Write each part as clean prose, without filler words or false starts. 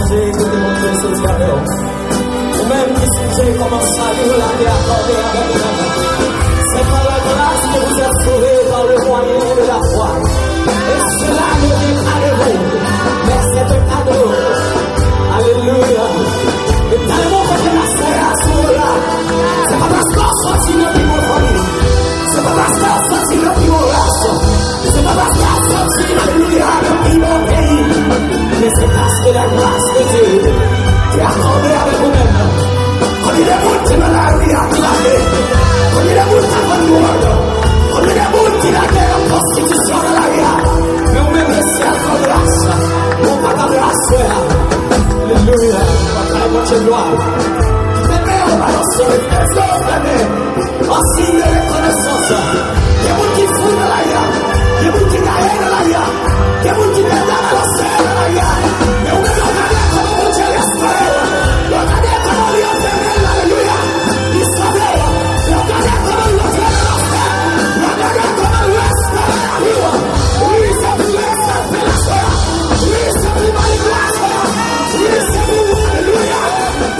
Dieu que démontrer ce diable. Ou même qui sujet commence à lire la vie accordée avec nous. C'est par la grâce que vous êtes sauvés par le moyen de la foi. Et cela ne vient pas de vous, mais c'est un cadeau. Alléluia. Et tellement que la sœur à ce moment-là, c'est pas parce qu'on sortit le plus famille. C'est pas parce qu'on sortit le plus race. C'est pas parce qu'on sortit alléluia le plus pays. Mais c'est parce que la grâce de Dieu est accordée avec vous-même. On est des bouts dans la vie à clamer. On est des bouts dans le monde. On est des bouts qui n'a la constitution de la vie. Mais on même laissé à la grâce. On va dans la grâce. Alléluia. On va faire votre gloire. Mais on va lancer les hommes en signe de reconnaissance. Il y a beaucoup qui font dans la vie. Il y a beaucoup qui gagnent dans la vie. Il y a beaucoup qui mettent dans la scène dans la vie. Mais on va regarder comment mon Dieu l'espère. Regardez comment lui a fait. Alléluia. Il savait. Regardez comment lui a fait. Regardez comment lui a fait la vie. Oui, c'est plus la soeur. Oui, c'est plus ma gloire. Oui, c'est plus alléluia.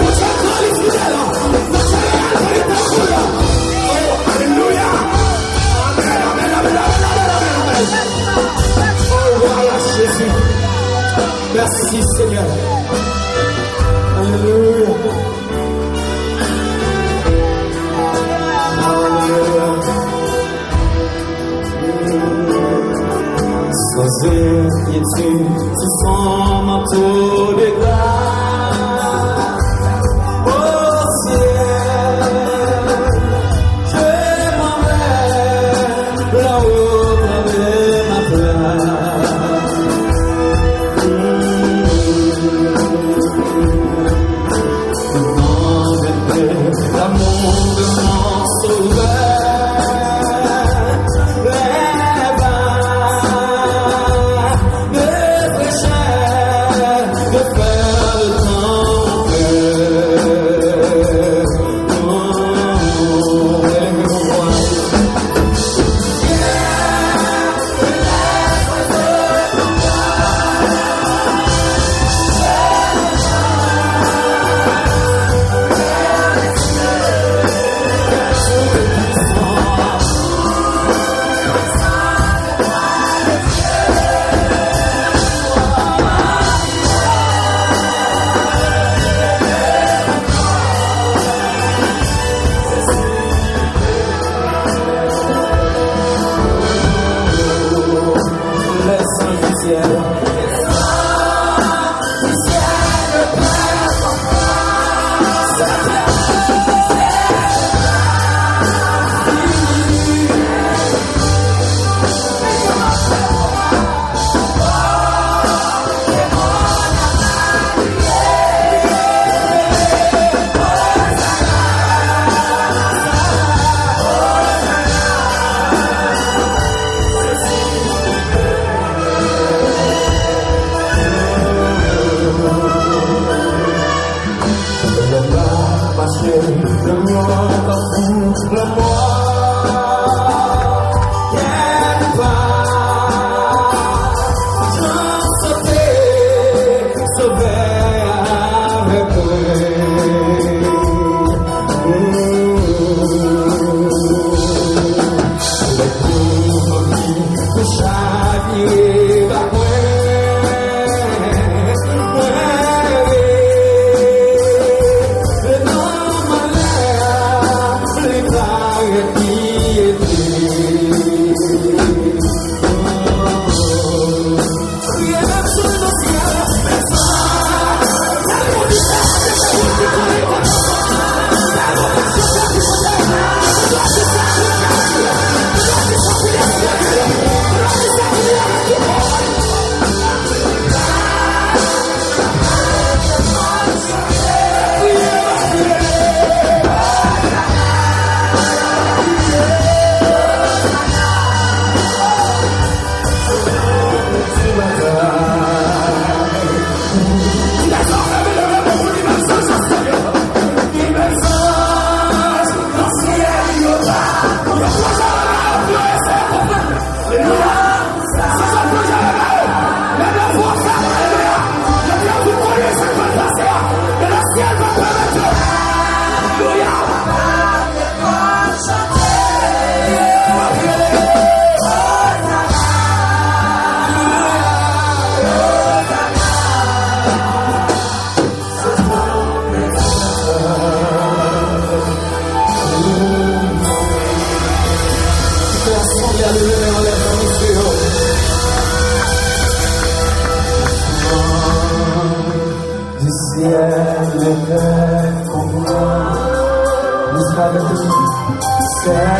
Mon Dieu est fidèle. Mon Dieu est fidèle. Oh, alléluia. Amen, amen, amen, amen, amen. Oh, voilà Jésus. Merci Seigneur. Alléluia. Sans inquiétude, tu sens manteau de glace. Au ciel, je m'en vais là-haut avec ma place. Devant le Père, l'amour de mon sauveur. faire le lever en l'air, monsieur. Du ciel, le cœur qu'on voit, nous savons cette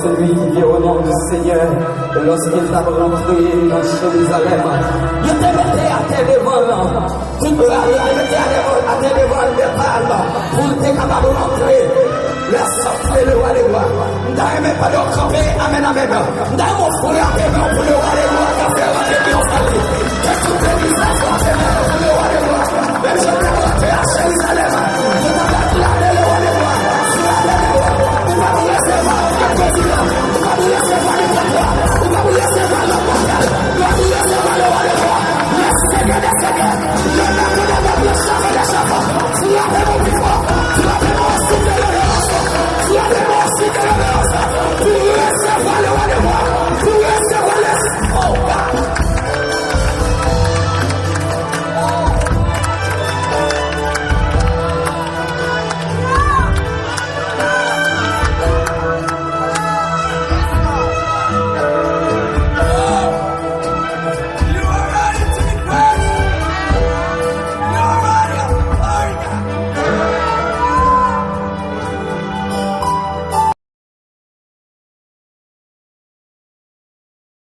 celui qui vient au nom du Seigneur, et lorsqu'il t'a rentré dans Jérusalem, il te mettait à terre devant, tu peux aller à terre devant le départ, pour te capable de rentrer, la sortie le roi des rois. Nous n'avons pas de camper, amen, amen. Nous n'avons pas de camper, pour le roi des rois.